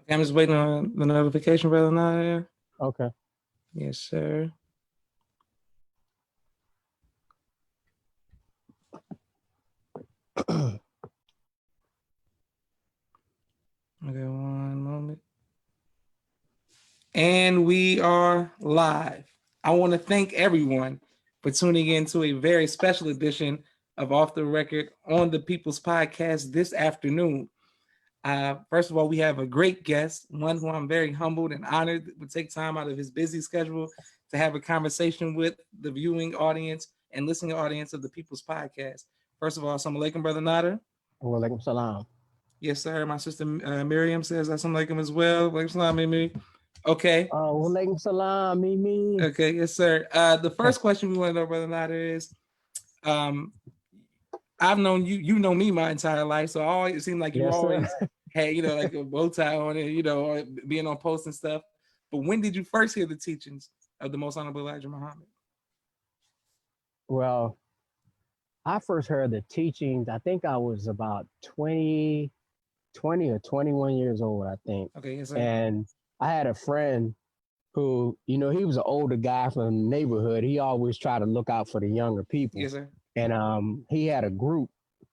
Okay, I'm just waiting on the notification, brother Nadar. Okay. Yes, sir. Okay, one moment. And we are live. I want to thank everyone for tuning in to a very special edition of Off the Record on the People's Podcast this afternoon. First of all, we have a great guest, one who I'm very humbled and honored would take time out of his busy schedule to have a conversation with the viewing audience and listening audience of the People's Podcast. First of all, assalamu alaikum, brother Nadar. Wa alaikum salam. Yes, sir. My sister Miriam says assalamu alaikum as well. Wa alaikum salam, Mimi. Okay. Wa alaikum salam, Mimi. Okay, yes, sir. The first question we want to know, brother Nadar, is I've known you, you know me my entire life, so I always it seemed like you always had, like a bow tie on it, or being on posts and stuff. But when did you first hear the teachings of the Most Honorable Elijah Muhammad? Well, I first heard the teachings, I think I was about 20 or 21 years old, I think. Okay, yes, sir. And I had a friend who, he was an older guy from the neighborhood. He always tried to look out for the younger people. Yes, sir. And he had a group.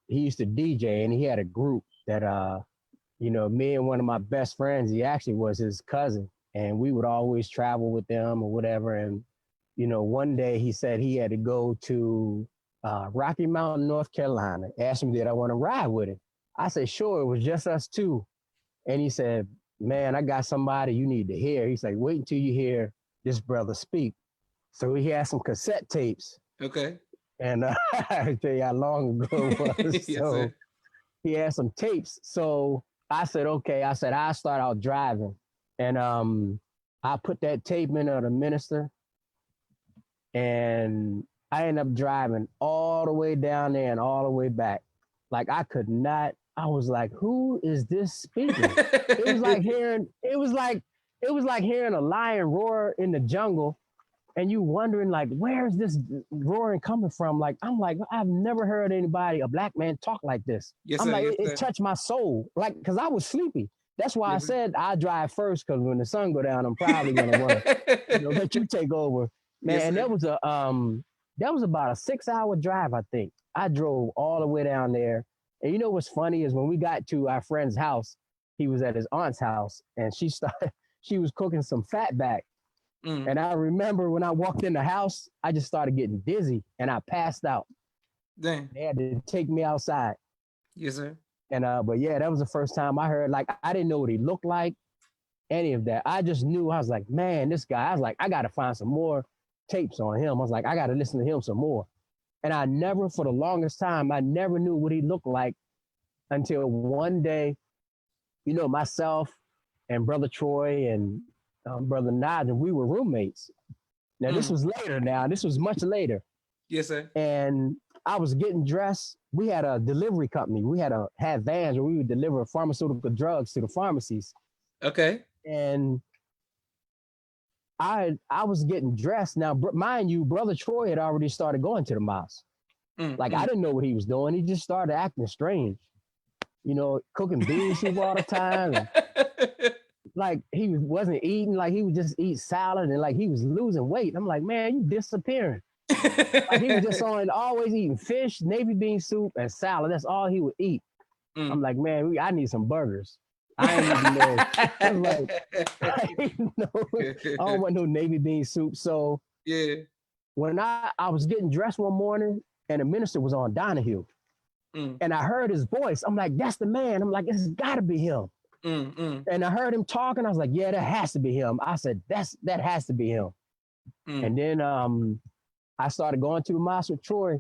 He used to DJ, and he had a group that, me and one of my best friends, he actually was his cousin, and we would always travel with them or whatever. And, one day he said he had to go to Rocky Mountain, North Carolina, asked me, did I want to ride with him? I said, sure, it was just us two. And he said, man, I got somebody you need to hear. He's like, wait until you hear this brother speak. So he had some cassette tapes. Okay. And I tell you how long ago it was. Yes, so sir. he had some tapes. So I said, okay. I said, I'll start out driving. And I put that tape in of the minister. And I ended up driving all the way down there and all the way back. Like I could not, I was like, who is this speaking? It was like hearing a lion roar in the jungle. And you wondering like, where's this roaring coming from? Like, I'm like, I've never heard anybody, a black man talk like this. Yes, I'm sir, like, yes, it sir. touched my soul. Like, cause I was sleepy. That's why Yes, I sir. said I drive first, cause when the sun go down, I'm probably gonna want to let you take over. Man, Yes, and sir. that was about a 6-hour drive, I think. I drove all the way down there. And you know what's funny is when we got to our friend's house, he was at his aunt's house, and she was cooking some fatback. And I remember when I walked in the house, I just started getting dizzy and I passed out. Dang. They had to take me outside. Yes, sir. And but yeah, that was the first time I heard, like, I didn't know what he looked like, any of that. I just knew, I was like, man, this guy, I was like, I got to find some more tapes on him. I was like, I got to listen to him some more. And I never, for the longest time, I never knew what he looked like until one day, myself and Brother Troy and Brother Nadar, we were roommates. Now, this was later now. This was much later. Yes, sir. And I was getting dressed. We had a delivery company. We had vans where we would deliver pharmaceutical drugs to the pharmacies. Okay. And I was getting dressed. Now, mind you, Brother Troy had already started going to the mosque. I didn't know what he was doing. He just started acting strange. Cooking bean soup all the time. And, like he wasn't eating, like he would just eat salad, and like he was losing weight. I'm like, man, you disappearing. Like he was just always eating fish, navy bean soup, and salad. That's all he would eat. I'm like, man, I need some burgers. I didn't even know. I'm like, I don't want no navy bean soup. So yeah, when I was getting dressed one morning, and the minister was on Donahue, and I heard his voice. I'm like, that's the man. I'm like, this has got to be him. And I heard him talking. I was like, yeah, that has to be him. I said, that has to be him. And then I started going to the mosque with Troy,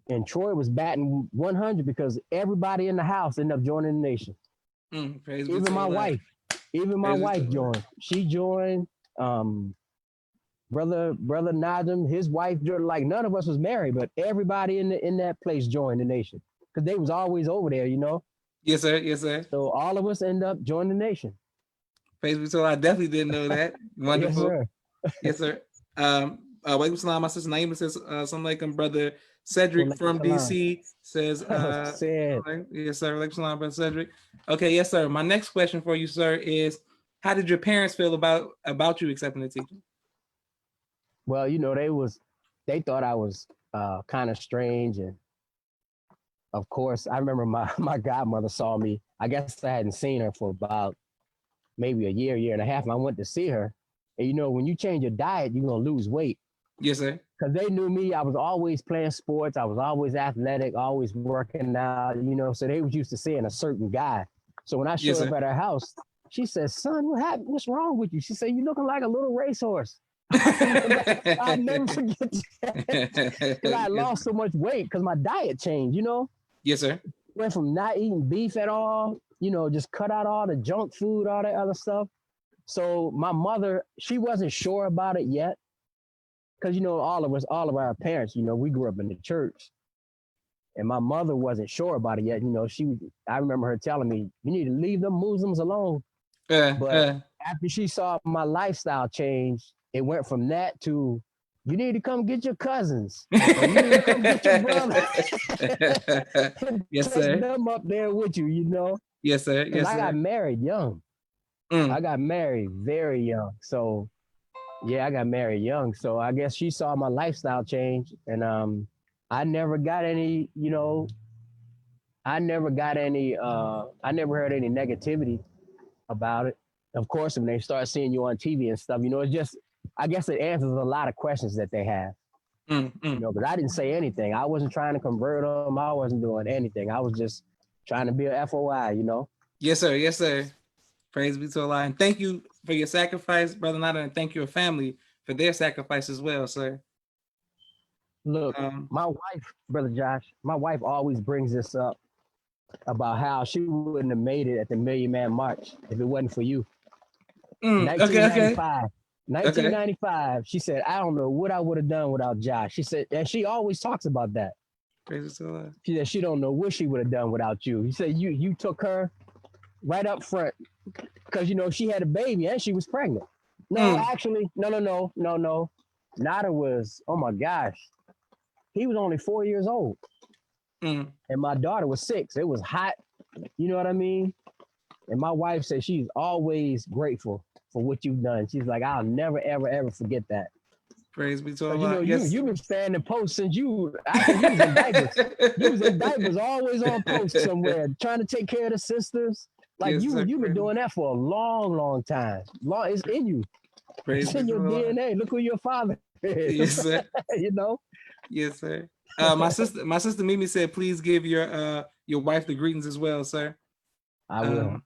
and Troy was batting 100 because everybody in the house ended up joining the nation. Even my wife joined. She joined. Brother Najim, his wife joined. Like none of us was married, but everybody in that place joined the nation because they was always over there, Yes, sir. Yes, sir. So all of us end up joining the nation. Praise be to Allah. I definitely didn't know that. Wonderful. Yes, sir. Yes, sir. Walaikum salam. My sister Naima says, assalamu alaikum, brother Cedric from DC says, Said. yes, sir. Alaikum salam, brother Cedric. Okay, yes, sir. My next question for you, sir, is how did your parents feel about you accepting the teaching? Well, you know, they thought I was kind of strange, and of course, I remember my godmother saw me. I guess I hadn't seen her for about maybe a year and a half. And I went to see her, and you know, when you change your diet, you're gonna lose weight. Yes, sir. Because they knew me. I was always playing sports. I was always athletic, always working out. You know, so they was used to seeing a certain guy. So when I showed up at her house, she said, "Son, what happened? What's wrong with you?" She said, "You looking like a little racehorse." I'll never forget that. Because I lost so much weight because my diet changed, you know? Yes, sir. Went from not eating beef at all, you know, just cut out all the junk food, all that other stuff. So my mother, she wasn't sure about it yet. Because, you know, all of our parents, you know, we grew up in the church. And my mother wasn't sure about it yet. You know, I remember her telling me, "You need to leave them Muslims alone." But after she saw my lifestyle change, it went from that to, "You need to come get your cousins. Or you need to come get your brother." Yes, take sir. them up there with you, you know? Yes, sir. Yes, I sir. got married young. I got married very young. So, yeah, I got married young. So I guess she saw my lifestyle change. And I never got any, you know, I never heard any negativity about it. Of course, when they start seeing you on TV and stuff, you know, it's just, I guess it answers a lot of questions that they have. You know, but I didn't say anything. I wasn't trying to convert them. I wasn't doing anything. I was just trying to be a FOI, you know? Yes, sir. Yes, sir. Praise be to Allah. And thank you for your sacrifice, Brother Nadar, and thank your family for their sacrifice as well, sir. Look, my wife, Brother Josh, my wife always brings this up about how she wouldn't have made it at the Million Man March if it wasn't for you. 1995. 1995, she said, "I don't know what I would have done without Josh." She said, and she always talks about that. Praise to Allah. She said she don't know what she would have done without you. He said you took her right up front because, you know, she had a baby and she was pregnant. No, actually, no. Nadar was, oh my gosh, he was only 4 years old. And my daughter was 6. It was hot. You know what I mean? And my wife said she's always grateful for what you've done. She's like, "I'll never, ever, ever forget that." Praise be to Allah. You know, you've been standing post since I think you was in diapers. You was in diapers, always on post somewhere, trying to take care of the sisters. Like, yes, you've been doing that for a long, long time. It's in you. Praise it's in your DNA. Look who your father is. Yes, sir. You know? Yes, sir. My sister Mimi said, "Please give your wife the greetings as well, sir." I will.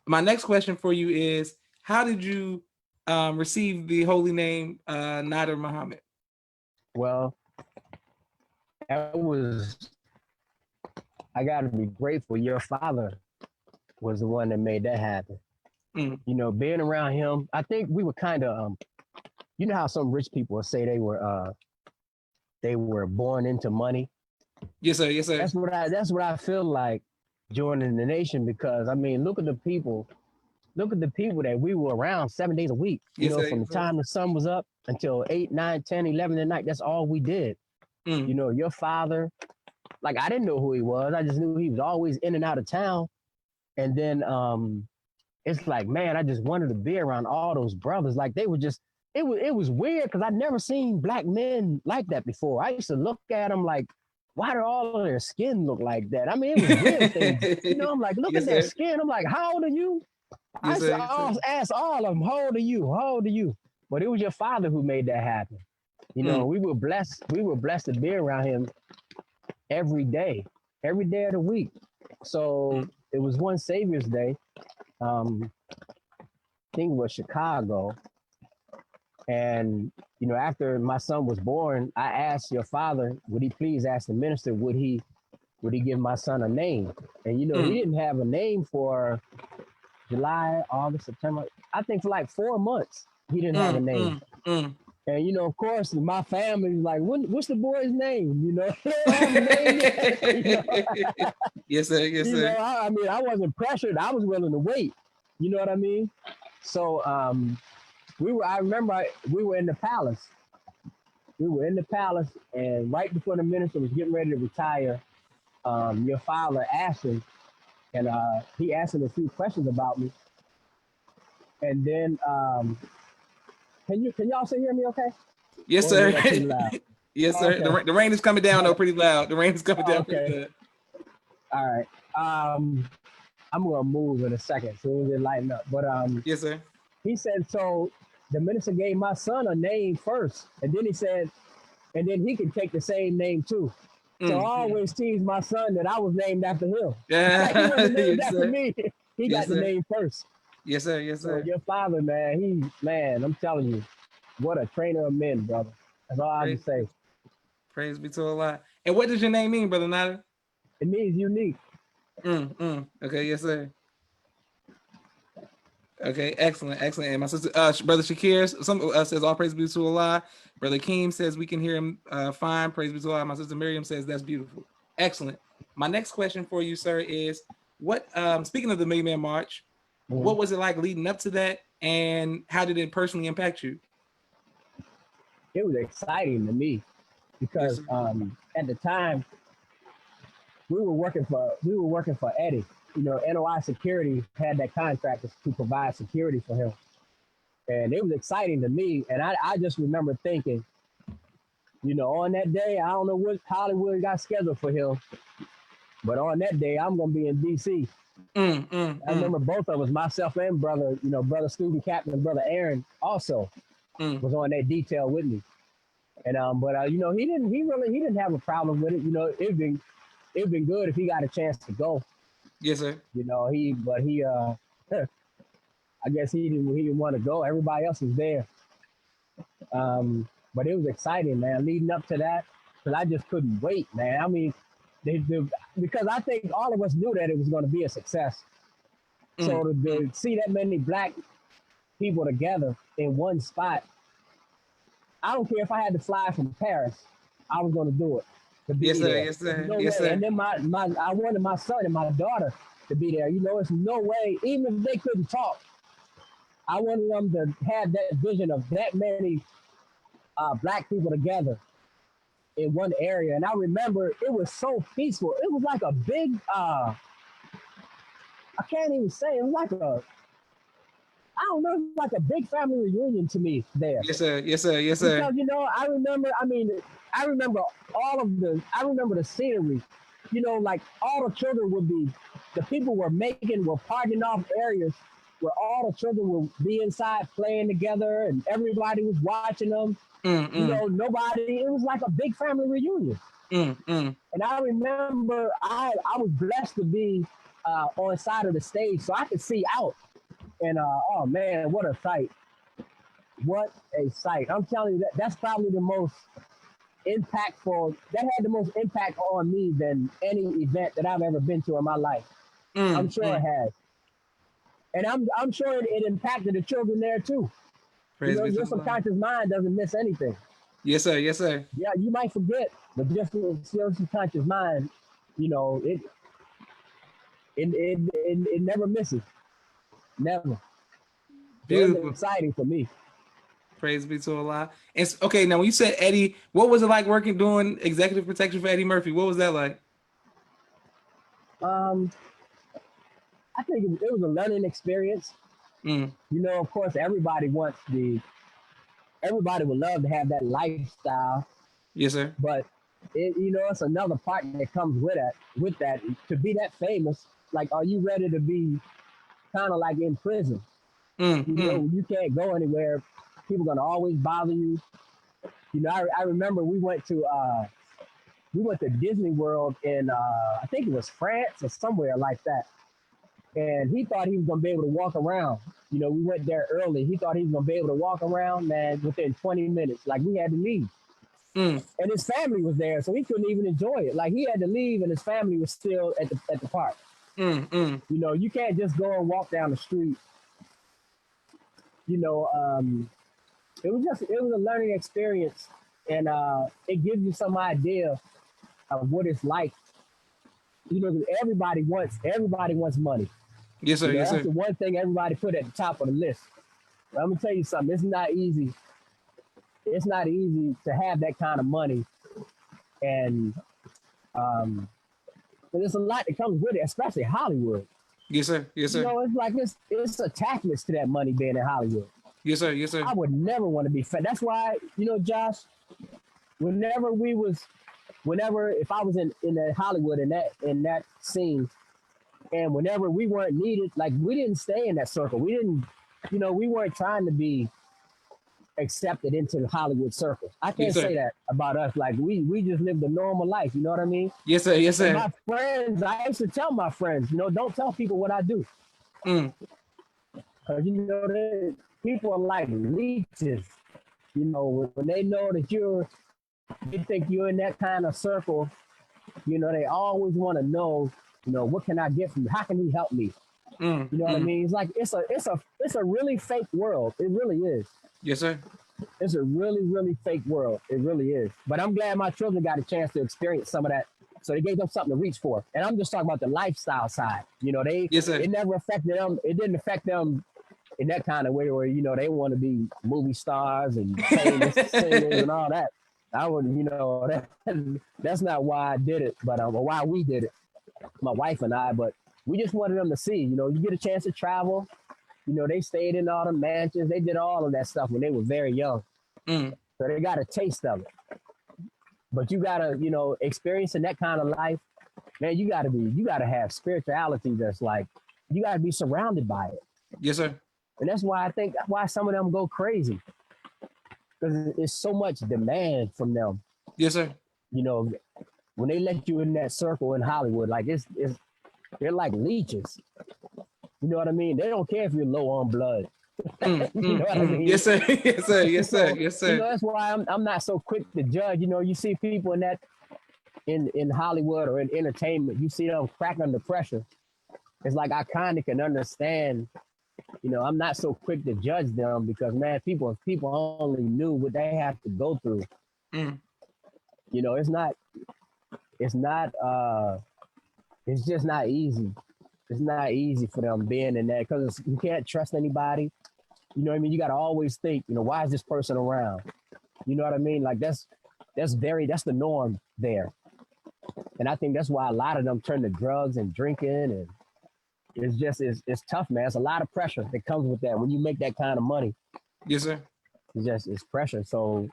My next question for you is, how did you receive the holy name Nadar Muhammad? Well, I got to be grateful. Your father was the one that made that happen. You know, being around him, I think we were kind of, you know how some rich people say they were born into money. Yes, sir. Yes, sir. That's what I feel like joining the nation, because I mean, look at the people that we were around 7 days a week. You know, from the time the sun was up until 8, 9, 10, 11 at night. That's all we did. You know, your father, like, I didn't know who he was. I just knew he was always in and out of town. And then it's like, man, I just wanted to be around all those brothers. Like, they were just, it was weird because I'd never seen black men like that before. I used to look at them like, why do all of their skin look like that? I mean, it was weird things. You know, I'm like, look at their skin. I'm like, how old are you? I used to ask all of them, how old are you? How old are you? But it was your father who made that happen. You know, we were blessed to be around him every day of the week. So it was one Savior's Day. I think it was Chicago. And, you know, after my son was born, I asked your father, would he please ask the minister, would he give my son a name? And, you know, he didn't have a name for July, August, September. I think for like 4 months, he didn't have a name. And, you know, of course, my family was like, what's the boy's name? You know, they don't have a name yet. You know? Yes, sir. Yes, sir. You know, I mean, I wasn't pressured. I was willing to wait. You know what I mean? So, I remember we were in the palace, we were in the palace, and right before the minister was getting ready to retire, your father asked him, and he asked him a few questions about me. And then, can y'all still hear me? Okay? Yes, Or is sir. that too loud? Yes, Oh, sir. okay. The rain is coming down though, pretty loud. The rain is coming down pretty Okay. good. All right. I'm gonna move in a second, so it lighten up. But yes, sir. He said so. The minister gave my son a name first, and then he said, and then he can take the same name too. So I always tease my son that I was named after him. Yeah. He wasn't named yes, after sir. me. He Yes, got the sir. name first. Yes, sir. Yes, sir. So your father, man, I'm telling you, what a trainer of men, brother. That's all I have to say. Praise be to Allah. And what does your name mean, Brother Nadar? It means unique. Okay, yes, sir. Okay, excellent. And my sister, Brother Shakir, says all praise be to Allah. Brother Keem says we can hear him fine. Praise be to Allah. My sister Miriam says that's beautiful. Excellent. My next question for you, sir, is what? Speaking of the Million Man March, what was it like leading up to that, and how did it personally impact you? It was exciting to me because at the time we were working for Eddie. You know, NOI Security had that contract to provide security for him. And it was exciting to me. And I just remember thinking, you know, on that day, I don't know what Hollywood got scheduled for him, but on that day, I'm going to be in D.C. I remember both of us, myself and brother, you know, brother student captain and brother Aaron also was on that detail with me. And you know, he didn't have a problem with it. You know, it'd been good if he got a chance to go. Yes, sir. You know, I guess he didn't want to go. Everybody else was there. But it was exciting, man, leading up to that, because I just couldn't wait, man. I mean, because I think all of us knew that it was going to be a success. So to see that many black people together in one spot, I don't care if I had to fly from Paris, I was going to do it. To be there. Yes, sir. No yes, way. sir. And then I wanted my son and my daughter to be there. You know, it's no way, even if they couldn't talk, I wanted them to have that vision of that many black people together in one area. And I remember it was so peaceful. It was like a big, I can't even say, it was like I don't know, it was like a big family reunion to me there. Yes, sir. Yes, sir. Yes, sir. Because, you know, I remember the scenery. You know, like all the children the people were parking off areas where all the children would be inside playing together and everybody was watching them. You know, it was like a big family reunion. And I remember I was blessed to be on the side of the stage so I could see out. And oh man, what a sight. What a sight. I'm telling you, that's probably the most impactful, that had the most impact on me than any event that I've ever been to in my life. I'm sure it has. And I'm sure it impacted the children there too. You know, your subconscious mind doesn't miss anything. Yes, sir. Yes, sir. Yeah, you might forget, but just your subconscious mind, you know, it never misses. Never. Beautiful. It was exciting for me. Praise be to Allah. And okay, now when you said Eddie, what was it like doing executive protection for Eddie Murphy? What was that like? I think it was a learning experience. You know, of course, everybody would love to have that lifestyle. Yes, sir. But you know, it's another part that comes with that. To be that famous, like, are you ready to be kind of like in prison? You know, you can't go anywhere. People are gonna always bother you. You know, I remember we went to Disney World in I think it was France or somewhere like that. And he thought he was gonna be able to walk around. You know, we went there early. He thought he was gonna be able to walk around, man, within 20 minutes. Like, we had to leave. And his family was there, so he couldn't even enjoy it. Like, he had to leave and his family was still at the park. You know, you can't just go and walk down the street. You know, it was a learning experience, and it gives you some idea of what it's like. You know, everybody wants money. Yes, sir. You know, yes, that's sir. the one thing everybody put at the top of the list. But I'm gonna tell you something. It's not easy it's not easy to have that kind of money, and but there's a lot that comes with it, especially Hollywood. Yes, sir. Yes, sir. You know, it's like it's attachments to that money being in Hollywood. Yes, sir. Yes, sir. I would never want to be fat. That's why, you know, Josh, whenever if I was in that Hollywood in that scene, and whenever we weren't needed, like we didn't stay in that circle. We didn't, you know, we weren't trying to be accepted into the Hollywood circle. I can't say that about us. Like we just lived a normal life. You know what I mean? Yes, sir. Yes, sir. And my friends, I used to tell my friends, you know, don't tell people what I do. Because, you know, people are like leeches. You know, when they know that they think you're in that kind of circle, you know, they always want to know, you know, what can I get from you? How can he help me? You know what I mean? It's like it's a really fake world. It really is. Yes, sir. It's a really, really fake world. It really is. But I'm glad my children got a chance to experience some of that. So they gave them something to reach for. And I'm just talking about the lifestyle side. You know, it never affected them. It didn't affect them in that kind of way where, you know, they want to be movie stars and famous singers and all that. I would, you know, that's not why I did it, but why we did it, my wife and I. But we just wanted them to see, you know, you get a chance to travel. You know, they stayed in all the mansions. They did all of that stuff when they were very young. So they got a taste of it. But you gotta, you know, experiencing that kind of life, man, you gotta have spirituality that's like, you gotta be surrounded by it. Yes, sir. And that's why why some of them go crazy. Because it's so much demand from them. Yes, sir. You know, when they let you in that circle in Hollywood, like they're like leeches. You know what I mean? They don't care if you're low on blood. You know what I mean? Yes, sir. Yes, sir. Yes, sir. Yes, sir. You know, that's why I'm not so quick to judge. You know, you see people in Hollywood or in entertainment, you see them crack under pressure. It's like I kind of can understand. You know, I'm not so quick to judge them because, man, if people only knew what they have to go through. You know, it's just not easy. It's not easy for them being in that because you can't trust anybody. You know what I mean? You got to always think, you know, why is this person around? You know what I mean? Like that's the norm there. And I think that's why a lot of them turn to drugs and drinking, and it's tough, man. It's a lot of pressure that comes with that when you make that kind of money. Yes, sir. It's pressure. So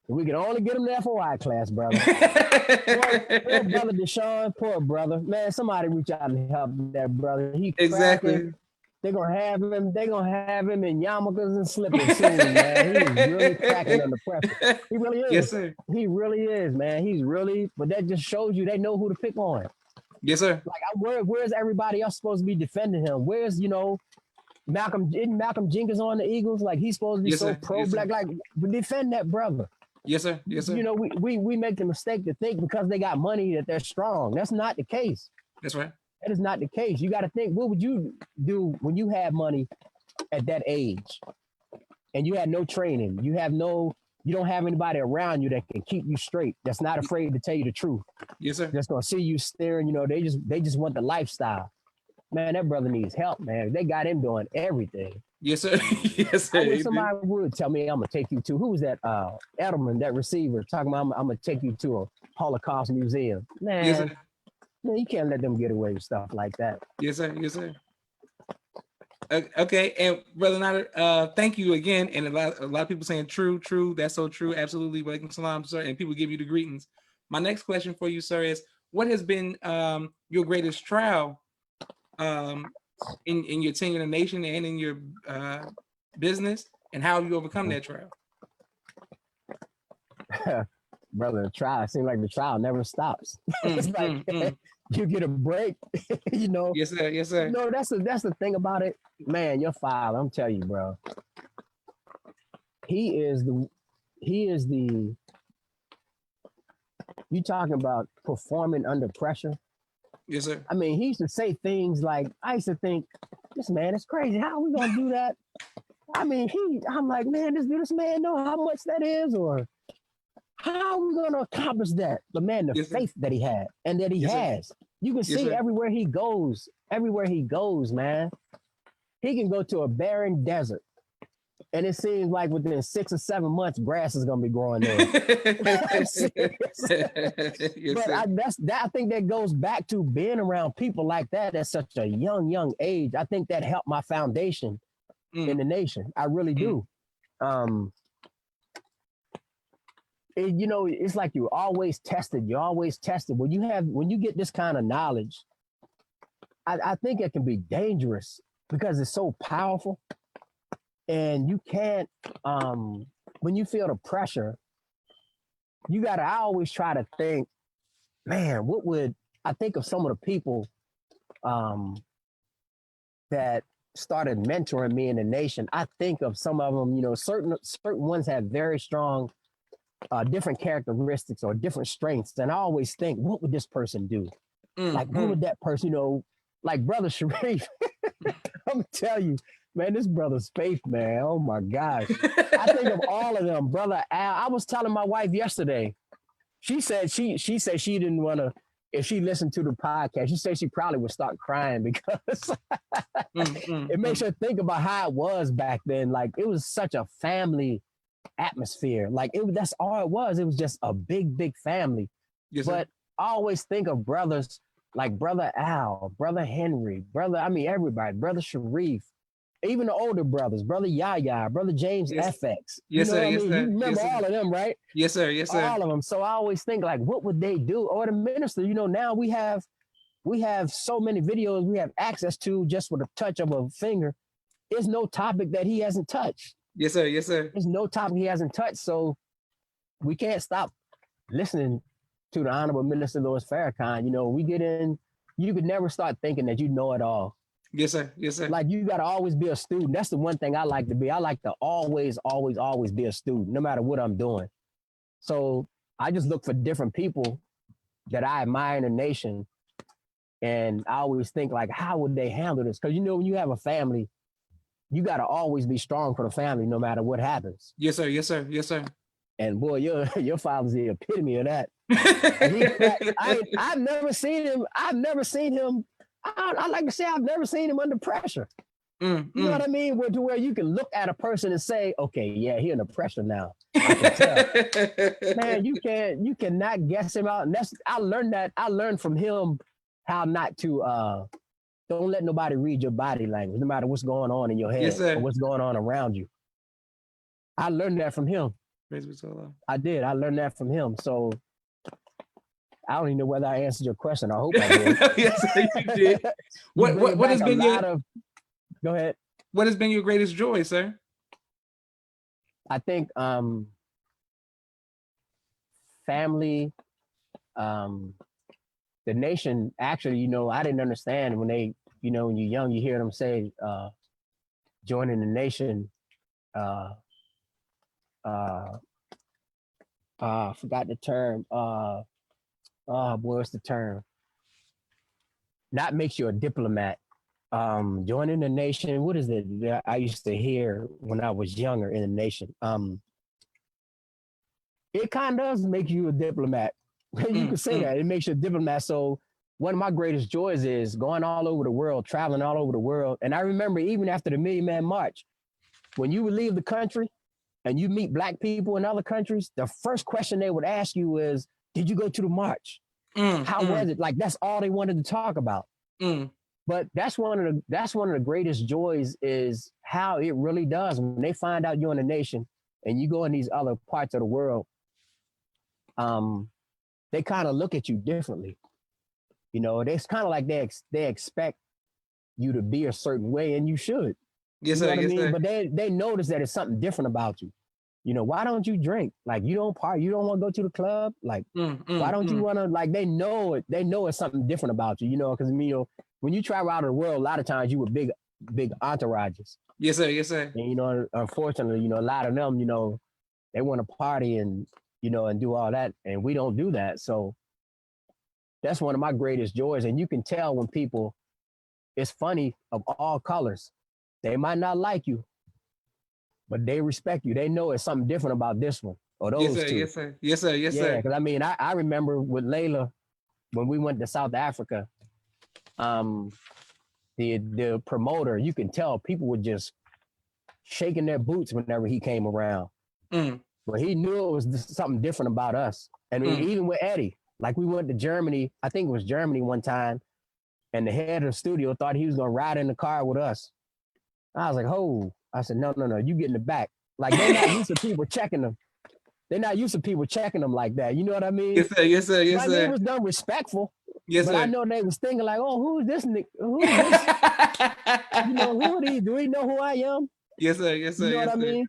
we can only get them there for FOI class, brother. Poor brother Deshaun, poor brother. Man, somebody reach out and help that brother. Exactly. They're gonna have him in yarmulkes and slippers soon, man. He's really cracking under pressure. He really is. Yes, sir. He really is, man. But that just shows you they know who to pick on. Yes, sir. Like where's everybody else supposed to be defending him? Where's, you know, Malcolm Jenkins on the Eagles? Like he's supposed to be pro-black. Like defend that brother. Yes, sir. Yes, sir. You know, we make the mistake to think because they got money that they're strong. That's not the case. That's right. That is not the case. You got to think, what would you do when you had money at that age and you had no training? You don't have anybody around you that can keep you straight. That's not afraid to tell you the truth. Yes, sir. That's going to see you staring. You know, they just want the lifestyle. Man, that brother needs help, man. They got him doing everything. Yes, sir. Yes, sir. I wish somebody would tell me I'm going to take you to, who was that? Edelman, that receiver, talking about I'm going to take you to a Holocaust museum. Man, yes, sir. Man, you can't let them get away with stuff like that. Yes, sir. Yes, sir. Okay, and Brother Nadar, thank you again. And a lot of people saying true. That's so true. Absolutely. Walaikum salam, sir. And people give you the greetings. My next question for you, sir, is what has been your greatest trial in your tenure in the nation and in your business, and how have you overcome that trial? Brother, the trial, it seems like the trial never stops. It's like you get a break, you know. Yes, sir. Yes, sir. No, that's the thing about it, man. Your father, I'm telling you, bro. He is the. You talking about performing under pressure? Yes, sir. I mean, he used to say things like, I used to think, this man is crazy. How are we gonna do that? I mean, I'm like, man, does this man know how much that is, or how are we gonna accomplish that? The man, the faith that he had and that he has. You can see everywhere he goes, man. He can go to a barren desert And it seems like within 6 or 7 months, grass is gonna be growing there. Yes, But sir. I think that goes back to being around people like that at such a young age. I think that helped my foundation in the nation. I really do. It's like you're always tested. You're always tested. When you get this kind of knowledge, I think it can be dangerous because it's so powerful. And you can't, when you feel the pressure, I always try to think, man, I think of some of the people that started mentoring me in the nation. I think of some of them, certain ones have very strong, different characteristics or different strengths. And I always think, what would this person do? Like, what would that person, like Brother Sharif, I'm gonna tell you, man, this brother's faith, man. Oh my gosh. I think of all of them. Brother Al, I was telling my wife yesterday, she said she didn't want to, if she listened to the podcast, she said she probably would start crying because it makes her think about how it was back then. Like it was such a family atmosphere. Like that's all it was. It was just a big family. Yes, but I always think of brothers like Brother Al, Brother Henry, everybody, Brother Sharif, even the older brothers, Brother Yaya, Brother James FX. Yes, sir. Yes, sir. You remember all of them, right? Yes, sir. Yes, sir. All of them. So I always think like, what would they do? Or the minister, now we have so many videos we have access to just with a touch of a finger. There's no topic that he hasn't touched. Yes, sir. Yes, sir. There's no topic he hasn't touched. So we can't stop listening to the Honorable Minister Louis Farrakhan. We get in, you could never start thinking that you know it all. Yes, sir. Yes, sir. Like you got to always be a student. That's the one thing I like to be. I like to always be a student, no matter what I'm doing. So I just look for different people that I admire in the nation. And I always think like, how would they handle this? Because when you have a family, you got to always be strong for the family, no matter what happens. Yes, sir. Yes, sir. Yes, sir. And boy, your father's the epitome of that. I've never seen him. I like to say I've never sing him under pressure. You know what I mean? To where you can look at a person and say, okay, yeah, he under pressure now. Man, you cannot guess him out. And I learned from him how not to don't let nobody read your body language, no matter what's going on in your head or what's going on around you. I learned that from him. I did. I learned that from him. So I don't even know whether I answered your question. I hope I did. Yes, you did. What has been Go ahead. What has been your greatest joy, sir? I think family, the nation. Actually, I didn't understand when they, when you're young, you hear them say, joining the nation. I forgot the term. What's the term? Not makes you a diplomat. Joining the nation. What is it that I used to hear when I was younger in the nation? It kind of does make you a diplomat. You can say that. It makes you a diplomat. So one of my greatest joys is going all over the world, traveling all over the world. And I remember even after the Million Man March, when you would leave the country and you meet Black people in other countries, the first question they would ask you is, did you go to the march? How was it? Like that's all they wanted to talk about. But that's one of the greatest joys is how it really does when they find out you're in a nation and you go in these other parts of the world. They kind of look at you differently. It's kind of like they expect you to be a certain way, and you should. Yes, sir. Yes, sir. But they notice that it's something different about you. Why don't you drink? Like you don't party, you don't want to go to the club. Like why don't you want to? Like they know it. They know it's something different about you. Because when you travel out of the world, a lot of times you with big entourages. Yes, sir. Yes, sir. And unfortunately, a lot of them, they want to party and and do all that, and we don't do that. So that's one of my greatest joys. And you can tell when people, it's funny, of all colors, they might not like you, but they respect you. They know it's something different about this one or those two. Yes, sir. Yes, sir. Yes, sir. Yeah, because I remember with Laila when we went to South Africa. The promoter, you can tell people would just shaking their boots whenever he came around. But he knew it was something different about us. And even with Eddie, like we went to Germany, I think it was Germany one time, and the head of the studio thought he was gonna ride in the car with us. I was like, oh, I said, no, you get in the back. Like they're not used to people checking them. They're not used to people checking them like that. You know what I mean? Yes, sir. Yes, sir. Yes, like, sir. They was done respectful. Yes, but sir. I know they was thinking like, oh, who is this nigga? Who is this? You know, who are these? Do he know who I am? Yes, sir. Yes, sir. You know yes, what I sir. mean?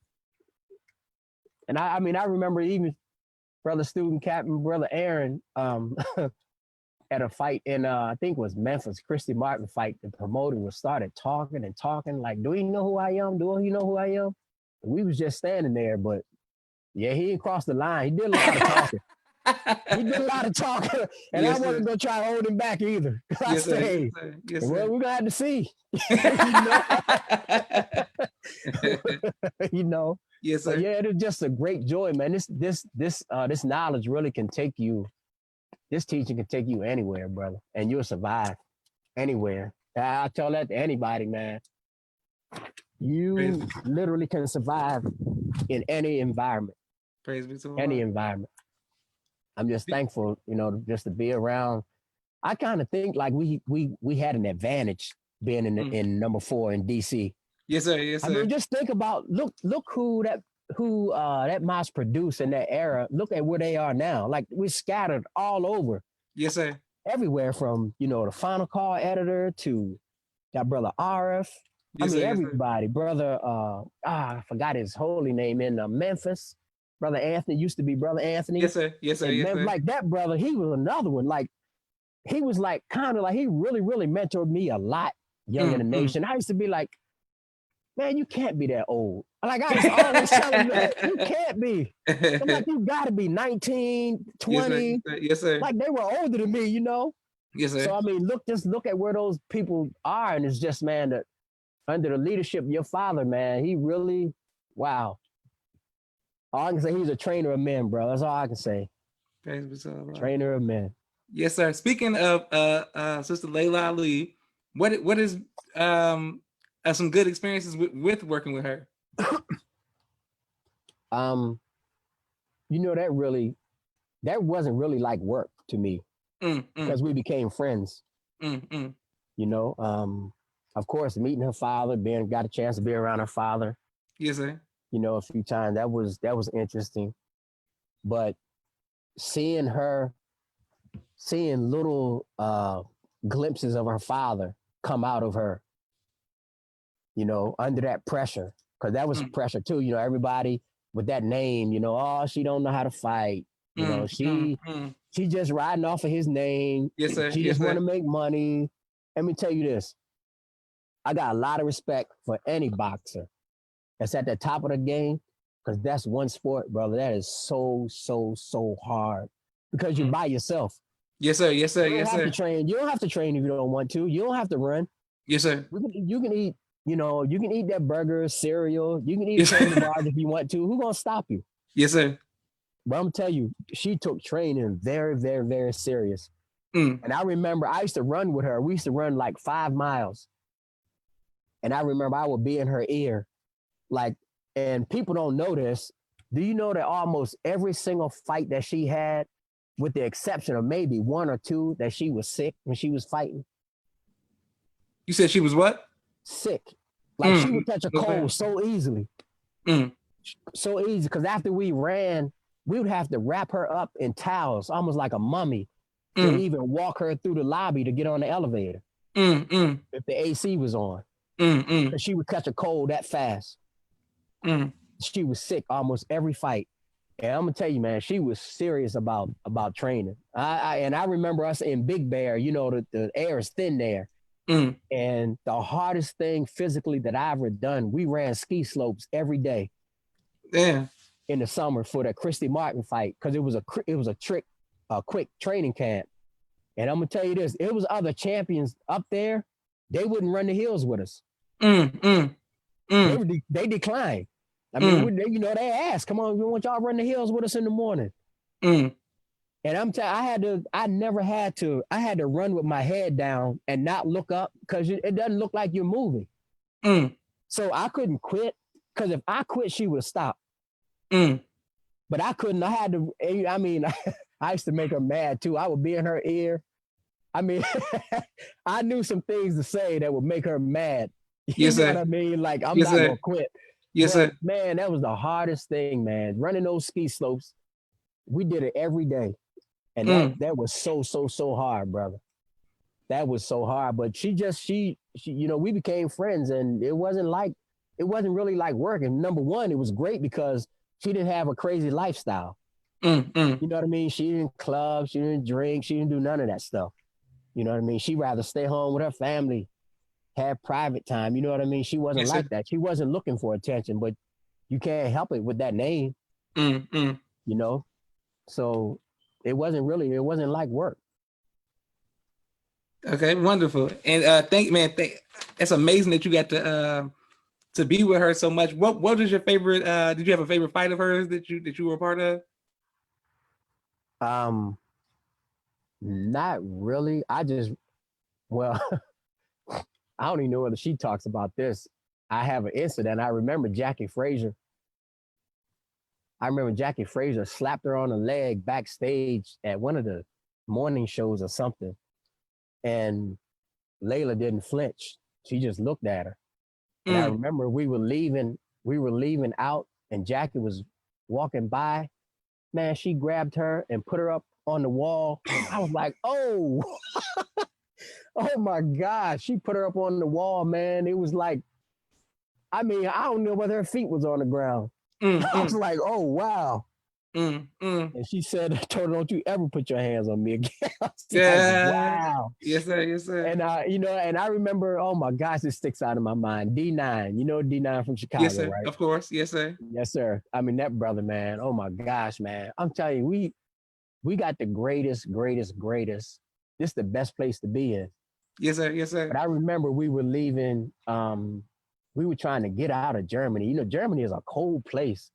And I remember even brother student captain, brother Aaron, at a fight in I think it was Memphis, Christy Martin fight. The promoter was started talking, like, do he know who I am? Do he know who I am? And we was just standing there, but yeah, he didn't cross the line. He did a lot of talking. And yes, I wasn't gonna try to hold him back either. I yes, say, sir. Yes, well, sir. we're gonna have to see. You know. Yes, sir. But yeah, it is just a great joy, man. This knowledge really can take you. This teaching can take you anywhere, brother, and you'll survive anywhere. I tell that to anybody, man. You literally can survive in any environment. Praise be to God. Any environment. I'm just thankful, you know, just to be around. I kind of think like we had an advantage being in number 4 in DC. Yes, sir. Yes, sir. I mean, just think about look who that mouse produced in that era. Look at where they are now. Like we're scattered all over. Yes, sir. Everywhere from, you know, the Final Call editor to that brother RF. Yes, sir, everybody. Brother, I forgot his holy name in Memphis. Brother Anthony used to be Brother Anthony. Yes, sir. Yes, sir. Yes, sir. Like that brother, he was another one. Like he was like kind of like he really, really mentored me a lot. Young in the Nation. I used to be like, man, you can't be that old. Like I was always telling him, you can't be. I'm like, you gotta be 19, 20. Yes, sir. Yes, sir. Like they were older than me, you know? Yes, sir. So I mean, look at where those people are, and it's just, man, that under the leadership of your father, man, he really, wow. All I can say, he's a trainer of men, bro. That's all I can say. Trainer of men. Yes, sir. Speaking of Sister Laila Ali, what is some good experiences with working with her? You know, that wasn't really like work to me because we became friends. You know, of course, meeting her father, got a chance to be around her father. Yes, sir. You know, a few times that was interesting, but seeing little glimpses of her father come out of her, you know, under that pressure, because that was pressure too. You know, everybody with that name, you know, oh, she don't know how to fight. You know, she just riding off of his name. Yes, sir. She just want to make money. Let me tell you this. I got a lot of respect for any boxer that's at the top of the game, because that's one sport, brother. That is so hard because you're by yourself. Yes, sir. Yes, sir. Yes, sir. You don't have to train if you don't want to. You don't have to run. Yes, sir. You can eat, you know, you can eat that burger, cereal. You can eat training bars if you want to. Who's going to stop you? Yes, sir. But I'm going to tell you, she took training very, very, very serious. And I remember I used to run with her. We used to run like 5 miles. And I remember I would be in her ear. Like, and people don't know this. Do you know that almost every single fight that she had, with the exception of maybe 1 or 2, that she was sick when she was fighting? You said she was what? Sick. Like she would catch a cold so easily. So easy, because after we ran, we would have to wrap her up in towels, almost like a mummy, to even walk her through the lobby to get on the elevator. If the AC was on. Because she would catch a cold that fast. She was sick almost every fight. And I'm gonna tell you, man, she was serious about training. I remember us in Big Bear, you know, the air is thin there. And the hardest thing physically that I ever done, we ran ski slopes every day. Yeah. In the summer for that Christy Martin fight, because it was a quick training camp. And I'm gonna tell you this, it was other champions up there, they wouldn't run the hills with us. They declined. I mean, you know, they asked, come on, we want y'all run the hills with us in the morning. And I'm telling I had to run with my head down and not look up, because it doesn't look like you're moving. So I couldn't quit, because if I quit, she would stop. Mm. But I couldn't. I had to. I mean, I used to make her mad too. I would be in her ear. I mean, I knew some things to say that would make her mad. You Yes, know sir. what I mean? Like, I'm Yes, not sir. gonna quit. Yes, But sir. man, that was the hardest thing, man. Running those ski slopes, we did it every day, and Mm. that was so hard, brother. That was so hard. But she, you know, we became friends, and it wasn't really like working. Number one, it was great because she didn't have a crazy lifestyle. Mm. Mm. You know what I mean? She didn't club, she didn't drink, she didn't do none of that stuff. You know what I mean? She'd rather stay home with her family, have private time. You know what I mean? She wasn't Yes, sir. like that. She wasn't looking for attention, but you can't help it with that name, Mm. Mm. you know? So it wasn't like work. Okay, wonderful. And it's amazing that you got to be with her so much. What was your favorite did you have a favorite fight of hers that you were a part of? Not really. Well, I don't even know whether she talks about this. I have an incident. I remember Jackie Frazier slapped her on the leg backstage at one of the morning shows or something. And Laila didn't flinch. She just looked at her. And I remember we were leaving out, and Jackie was walking by. Man, she grabbed her and put her up on the wall. I was like, oh, oh my God. She put her up on the wall, man. It was like, I mean, I don't know whether her feet was on the ground. I was like, oh, wow. And she said, told her, don't you ever put your hands on me again. Yeah. Like, wow. Yes, sir. Yes, sir. And you know, and I remember, oh my gosh, it sticks out of my mind. D9, you know D9 from Chicago, yes, sir. right? Of course. Yes, sir. Yes, sir. I mean, that brother, man. Oh my gosh, man. I'm telling you, we got the greatest. This is the best place to be in. Yes, sir. Yes, sir. But I remember we were leaving, we were trying to get out of Germany. You know, Germany is a cold place.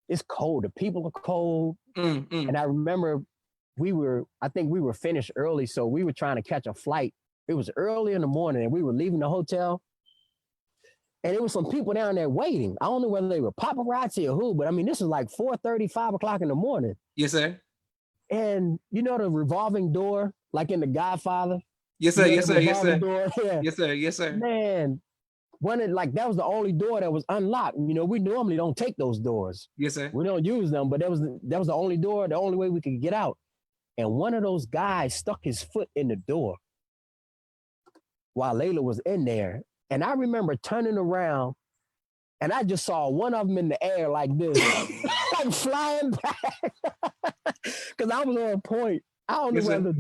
It's cold. The people are cold. And I remember I think we were finished early, so we were trying to catch a flight. It was early in the morning, and we were leaving the hotel. And there was some people down there waiting. I don't know whether they were paparazzi or who, but I mean, this is like 4:30, 5 o'clock in the morning. Yes, sir. And you know the revolving door, like in The Godfather? Yes, sir. You know, Yes, sir. Yes, sir. door? Yeah. Yes, sir. Yes, sir. Man, that was the only door that was unlocked. You know, we normally don't take those doors. Yes, sir. We don't use them, but that was the only door, the only way we could get out. And one of those guys stuck his foot in the door while Laila was in there. And I remember turning around, and I just saw one of them in the air like this, like flying back. Because I was on point. I don't know whether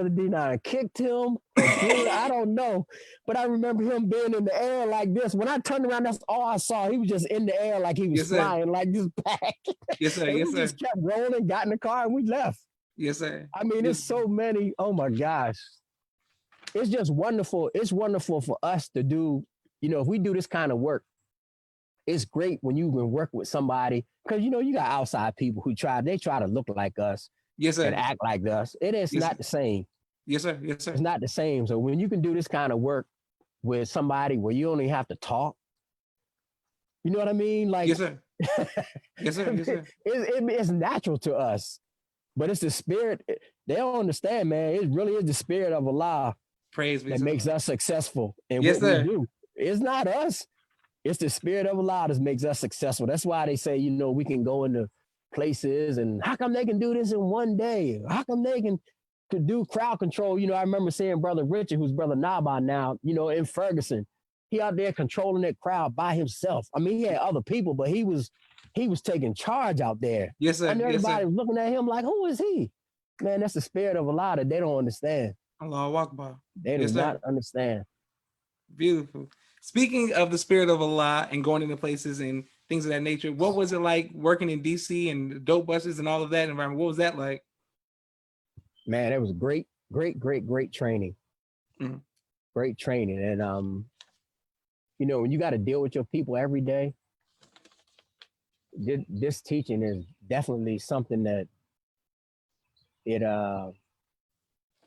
D9 kicked him or threw it. I don't know. But I remember him being in the air like this. When I turned around, that's all I saw. He was just in the air like he was flying, like just back. Yes, sir. And yes, we sir. just kept rolling, got in the car, and we left. Yes, sir. I mean, it's so many. Oh my gosh. It's just wonderful. It's wonderful for us to do, you know, if we do this kind of work, it's great when you can work with somebody, because, you know, you got outside people who try to look like us. Yes, sir. And act like us. It is not the same. Yes, sir. Yes, sir. It's not the same. So when you can do this kind of work with somebody where you only have to talk, you know what I mean? Like, yes, sir. Yes, sir. Yes, sir. It's natural to us, but it's the spirit. They don't understand, man. It really is the spirit of Allah that makes us successful in what we do. It's not us. It's the spirit of Allah that makes us successful. That's why they say, you know, we can go into places, and how come they can do this in one day? How come they can do crowd control? You know, I remember seeing Brother Richard, who's Brother Nadar now, you know, in Ferguson. He out there controlling that crowd by himself. I mean, he had other people, but he was taking charge out there. Yes, sir. And everybody was looking at him like, who is he? Man, that's the spirit of Allah that they don't understand. Allahu Akbar. They do not understand. Beautiful. Speaking of the spirit of Allah and going into places and things of that nature, what was it like working in DC and dope buses and all of that environment? What was that like? Man, it was great training. Great training. And you know, when you got to deal with your people every day, this teaching is definitely something that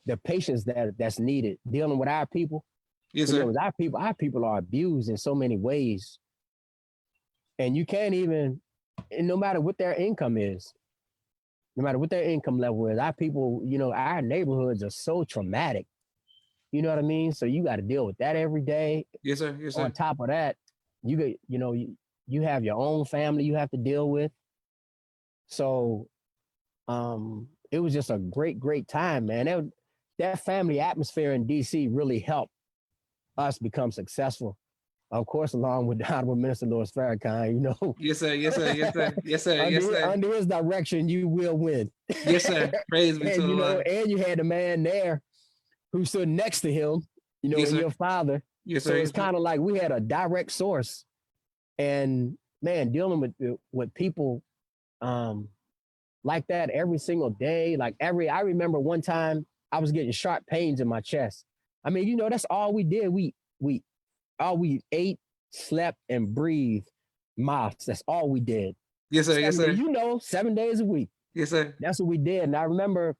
the patience that's needed dealing with our people. Yes, sir. Our people are abused in so many ways. And you can't even, and no matter what their income is, no matter what their income level is, our people, our neighborhoods are so traumatic. You know what I mean? So you got to deal with that every day. Yes, sir. Yes, sir. On top of that, you get, you have your own family you have to deal with. So it was just a great, great time, man. That family atmosphere in DC really helped us become successful. Of course, along with the Honorable Minister Louis Farrakhan, Yes, sir. Yes, sir. Yes, sir. Yes, sir. Yes, sir. Under his direction, you will win. Yes, sir. Praise be to the Lord. And you had a man there who stood next to him, yes, and your father. Yes, so sir. it's kind of like we had a direct source. And man, dealing with people like that every single day, I remember one time I was getting sharp pains in my chest. I mean, that's all we did. We ate, slept, and breathed moths. That's all we did. Yes, sir. Yes, sir. 7 days a week. Yes, sir. That's what we did. And I remember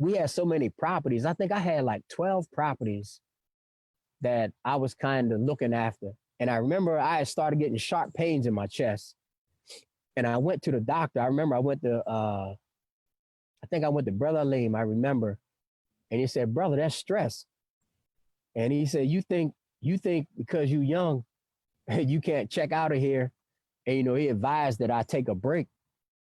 we had so many properties. I think I had like 12 properties that I was kind of looking after. And I remember I had started getting sharp pains in my chest. And I went to the doctor. I remember I went to, I think I went to Brother Ali, I remember. And he said, brother, that's stress. And he said, you think because you young, you can't check out of here. And, he advised that I take a break.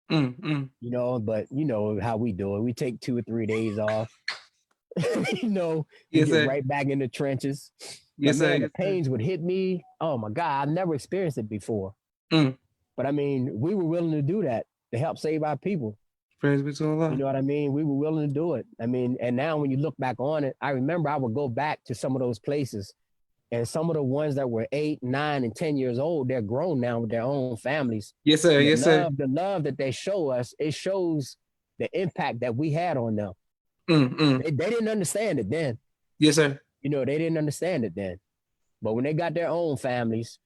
But you know how we do it. We take 2 or 3 days off. Yes, get right back in the trenches. Yes, man, sir. The pains would hit me. Oh my God, I've never experienced it before. But I mean, we were willing to do that to help save our people. Praise be to Allah. You know what I mean? We were willing to do it. I mean, and now when you look back on it, I remember I would go back to some of those places, and some of the ones that were 8, 9, and 10 years old, they're grown now with their own families. Yes, sir. Yes, sir. The love that they show us, it shows the impact that we had on them. They didn't understand it then. Yes, sir. They didn't understand it then. But when they got their own families,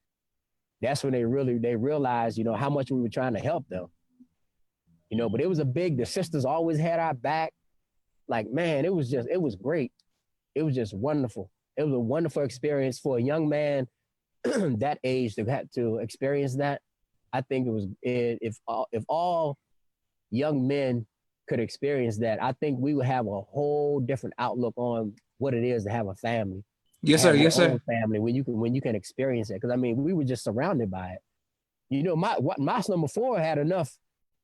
that's when they realized, how much we were trying to help them. But it was the sisters always had our back. Like, man, it was great. It was just wonderful. It was a wonderful experience for a young man that age to have to experience that. I think it was, if all young men could experience that, I think we would have a whole different outlook on what it is to have a family. Yes, sir. Yes, sir. Family, when you can experience it, because I mean, we were just surrounded by it. Mosque number 4 had enough.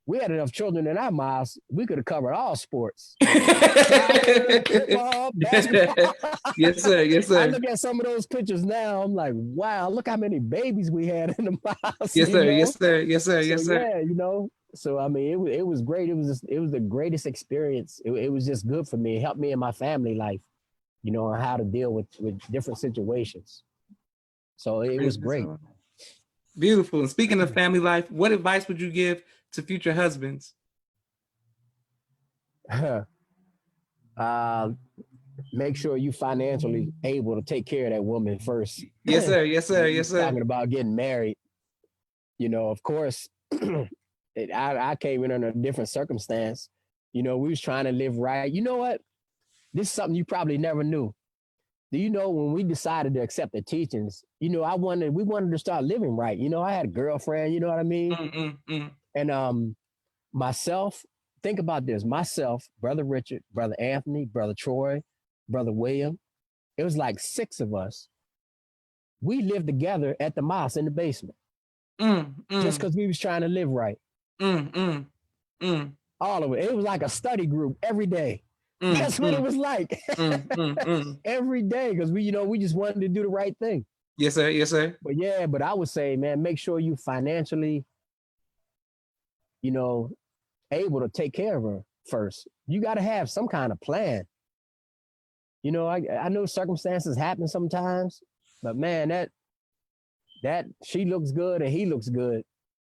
We had enough children in our mosque. We could have covered all sports. Football, basketball. Yes, sir. Yes, sir. I look at some of those pictures now. I'm like, wow, look how many babies we had in the mosque. Yes, sir. Yes, sir. Yes, sir. So, yes, sir. Yeah, So I mean, it was great. It was the greatest experience. It was just good for me. It helped me in my family life, on how to deal with different situations. So it was great. Beautiful. And speaking of family life, what advice would you give to future husbands? Make sure you financially able to take care of that woman first. Yes, sir. Yes, sir. Yes, sir. Talking about getting married, of course, I came in under a different circumstance. We was trying to live right. You know what? This is something you probably never knew. Do you know when we decided to accept the teachings, we wanted to start living right. I had a girlfriend, you know what I mean? And myself, think about this, myself, Brother Richard, Brother Anthony, Brother Troy, Brother William, it was like 6 of us. We lived together at the mosque in the basement. Just because we was trying to live right. All of it. It was like a study group every day. That's what it was like. Every day, because we just wanted to do the right thing. Yes, sir. Yes, sir. But I would say, man, make sure you financially, able to take care of her first. You got to have some kind of plan. I know circumstances happen sometimes, but man, that she looks good and he looks good.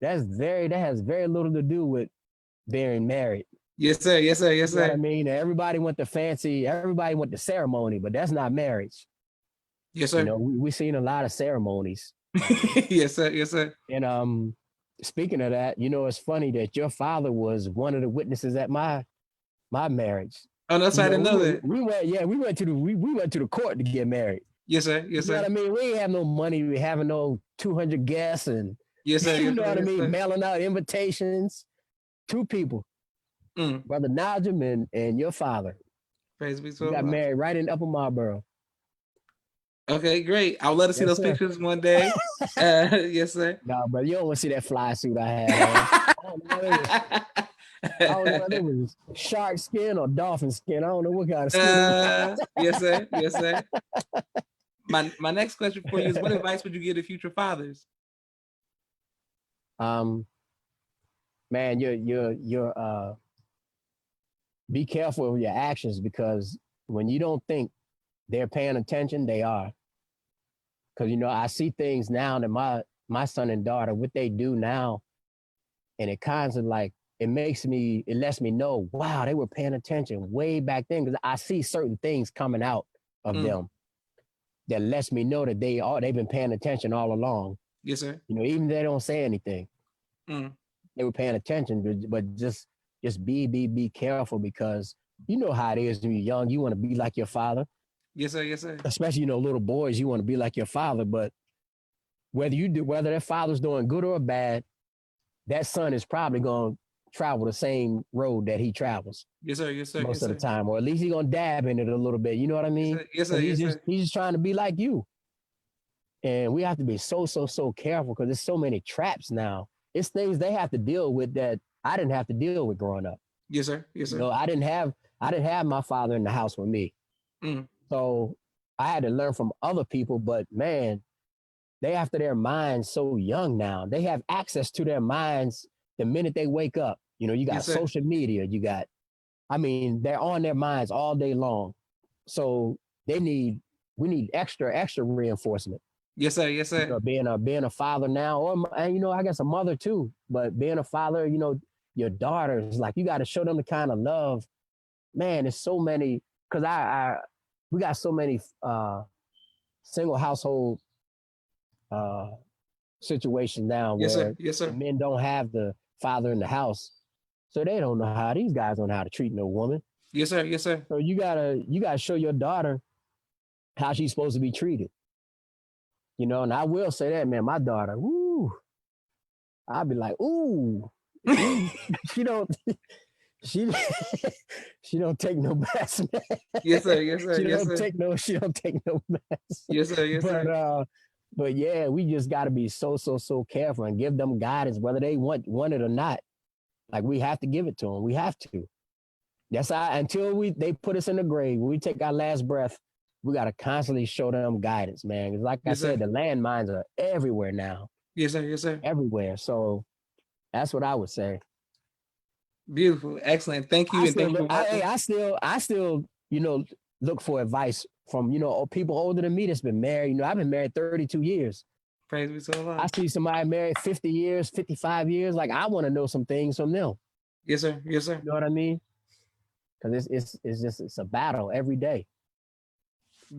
That has very little to do with being married. Yes, sir. Yes, sir. Yes, sir. You know what I mean? Everybody went to ceremony, but that's not marriage. Yes, sir. We've seen a lot of ceremonies. Yes, sir. Yes, sir. And speaking of that, it's funny that your father was one of the witnesses at my marriage. Oh, that's I didn't know that. We went to the court to get married. Yes, sir. Yes, sir. You know what I mean? We ain't have no money. We having no 200 guests and Yes, sir. You Yes, know sir. what I Yes, mean? sir. Mailing out invitations. 2 people, Brother Najim and your father. Praise be to You got Allah. married right in Upper Marlboro. Okay, great. I'll let us see Yes, those sir. pictures one day. Yes, sir. No, bro, you don't want to see that fly suit I had on. I don't know whether it was shark skin or dolphin skin. I don't know what kind of skin it was. Yes, sir. Yes, sir. My next question for you is: what advice would you give to future fathers? Man, you're be careful of your actions, because when you don't think they're paying attention, they are. Because I see things now that my son and daughter, what they do now, and it kind of like it lets me know, wow, they were paying attention way back then. Because I see certain things coming out of them that lets me know that they've been paying attention all along. Yes, sir. Even if they don't say anything, they were paying attention. But just be careful, because you know how it is when you're young. You want to be like your father. Yes, sir. Yes, sir. Especially little boys, you want to be like your father. But whether that father's doing good or bad, that son is probably going to travel the same road that he travels. Yes, sir. Yes, sir. Most Yes, of sir. the time, or at least he's gonna dab in it a little bit. You know what I mean? Yes, sir. Yes, sir. He's just trying to be like you. And we have to be so careful, because there's so many traps now. It's things they have to deal with that I didn't have to deal with growing up. Yes, sir. Yes, sir. I didn't have my father in the house with me. So I had to learn from other people. But man, they after their minds so young now. They have access to their minds the minute they wake up. You got social media. They're on their minds all day long. So we need extra reinforcement. Yes, sir. Yes, sir. Being a father now, or I guess a mother too. But being a father, your daughters, like, you got to show them the kind of love. Man, there's so many, because we got so many single household situations now where the men don't have the father in the house, so they don't know how these guys don't know how to treat no woman. Yes, sir. Yes, sir. So you gotta show your daughter how she's supposed to be treated. And I will say that, man, my daughter, woo, I'll be like, ooh, she don't she don't take no mess, man. Yes, sir. Yes, sir. She Yes, don't sir. take no mess. Yes, sir. Yes, sir. But yeah, we just got to be so careful and give them guidance, whether they want it or not. Like, we have to give it to them. We have to. Until they put us in the grave, when we take our last breath, we got to constantly show them guidance, man. Because like I said, the landmines are everywhere now. Yes, sir. Yes, sir. Everywhere. So that's what I would say. Beautiful. Excellent. Thank you. I still, look for advice from, people older than me that's been married. I've been married 32 years. Praise be to Allah. I see somebody married 50 years, 55 years. Like, I want to know some things from them. Yes, sir. Yes, sir. You know what I mean? Because it's a battle every day.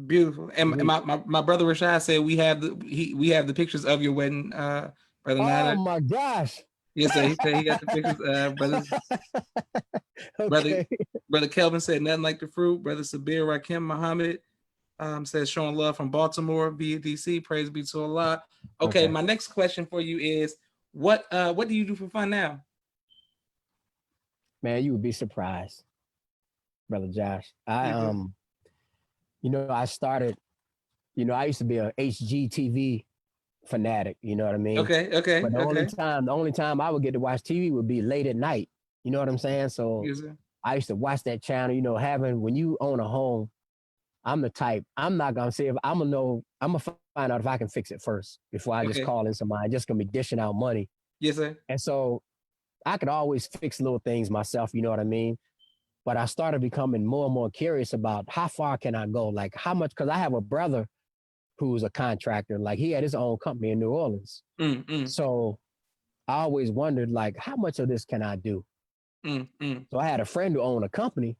Beautiful. And my brother Rashad said we have the pictures of your wedding, brother Nadar. Oh my gosh. Yes, sir. He said he got the pictures, brothers. Okay. Brother Kelvin said nothing like the fruit. Brother Sabir Rakim Muhammad says showing love from Baltimore via DC. Praise be to Allah. Okay, my next question for you is what do you do for fun now? Man, you would be surprised, Brother Josh. I started, I used to be a HGTV fanatic, you know what I mean? Okay. But the only time I would get to watch TV would be late at night. You know what I'm saying? So I used to watch that channel, when you own a home, I'm the type, I'm not gonna say if I'm gonna find out if I can fix it first before I just call in somebody. Just gonna be dishing out money. Yes, sir. And so I could always fix little things myself, you know what I mean? But I started becoming more and more curious about how far can I go? Like, how much, because I have a brother who's a contractor. Like, he had his own company in New Orleans. So I always wondered, like, how much of this can I do? So I had a friend who owned a company.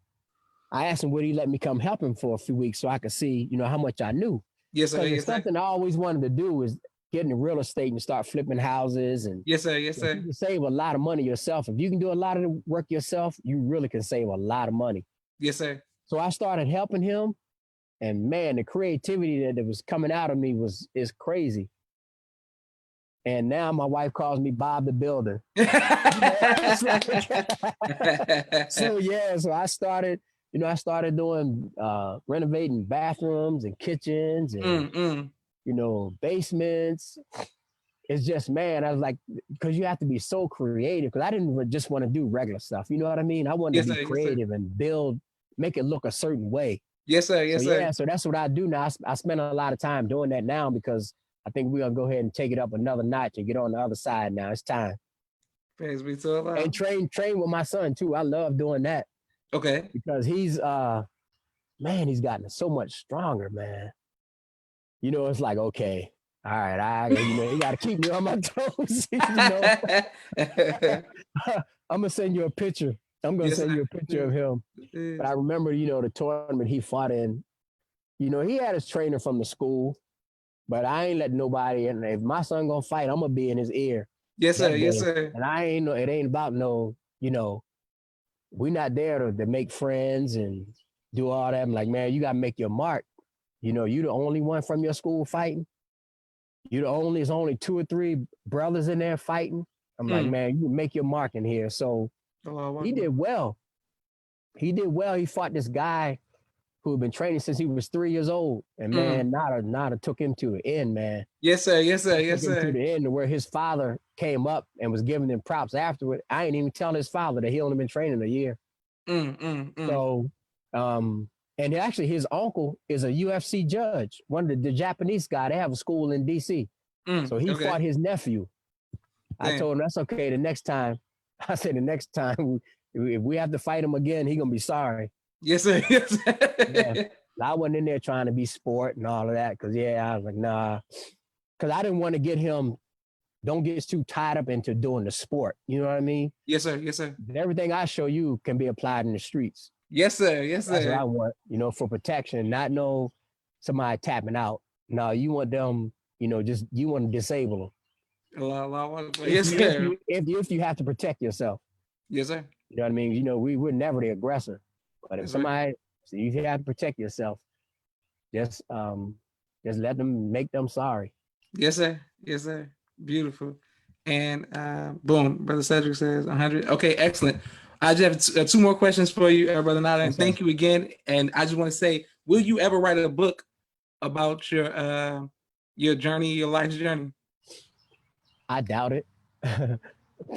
I asked him, would he let me come help him for a few weeks so I could see, how much I knew? Yes, sir. Yes, something I always wanted to do is get into real estate and start flipping houses. And yes, sir. Yes, sir. You can save a lot of money yourself. If you can do a lot of the work yourself, you really can save a lot of money. Yes, sir. So I started helping him, and man, the creativity that was coming out of me is crazy. And now my wife calls me Bob the Builder. So yeah, so I started doing renovating bathrooms and kitchens and basements. It's just, man, I was like, because you have to be so creative. Because I didn't just want to do regular stuff. You know what I mean? I wanted to be creative and build, make it look a certain way. Yes, sir. Yes, sir. Yeah, so that's what I do now. I spend a lot of time doing that now because I think we're gonna go ahead and take it up another notch and get on the other side now. It's time. Praise be to Allah. And train with my son too. I love doing that. Okay. Because he's he's gotten so much stronger, man. You know, it's like, okay, all right, you got to keep me on my toes. I'm gonna send you a picture. I'm gonna send you a picture of him. But I remember, the tournament he fought in. He had his trainer from the school, but I ain't letting nobody in. If my son gonna fight, I'm gonna be in his ear. Yes, sir. Yes, sir. And it ain't about we're not there to make friends and do all that. I'm like, man, you gotta make your mark. You the only one from your school fighting. There's only 2 or 3 brothers in there fighting. I'm like, man, you make your mark in here. So he did well. He fought this guy who had been training since he was 3 years old. And man, Nada took him to the end, man. Yes, sir. Yes, sir. Yes, sir. To the end where his father came up and was giving him props afterward. I ain't even tell his father that he only been training a year. So, and actually his uncle is a UFC judge. One of the Japanese guy, they have a school in DC. So he fought his nephew. I told him that's okay. The next time if we have to fight him again, he gonna be sorry. Yes, sir. Yes, sir. Yeah. I wasn't in there trying to be sport and all of that. Cause I was like, nah. Cause I didn't want to get him, don't get too tied up into doing the sport. You know what I mean? Yes, sir. Yes, sir. Everything I show you can be applied in the streets. Yes, sir. Yes, sir. That's what I want, for protection, not somebody tapping out. No, you want them, you want to disable them. Yes, sir. If you have to protect yourself. Yes, sir. You know what I mean? We're never the aggressor. But if you have to protect yourself, just let them, make them sorry. Yes, sir. Yes, sir. Beautiful. And boom, Brother Cedric says 100. Okay, excellent. I just have 2 more questions for you, Brother Nadar, and thank you again. And I just want to say, will you ever write a book about your journey, your life's journey? I doubt it.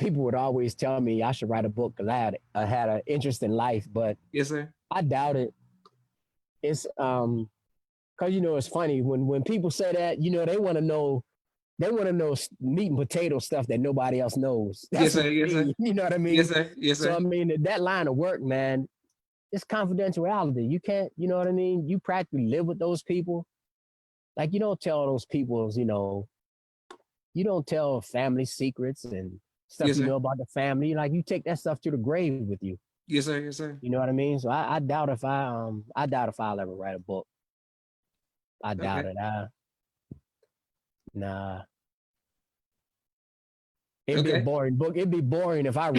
People would always tell me I should write a book because I had an interest in life, but yes, sir. I doubt it. It's because it's funny when people say that, they want to know meat and potato stuff that nobody else knows. Yes, sir. Yes, sir. You know what I mean? Yes, sir. Yes, sir. So I mean that line of work, man, it's confidentiality. You can't, you know what I mean? You practically live with those people. Like you don't tell those people, you don't tell family secrets and stuff you know about the family. Like you take that stuff to the grave with you. Yes, sir. Yes, sir. You know what I mean? So I doubt if I'll ever write a book. I doubt it. Nah. It'd be a boring book. It'd be boring if I wrote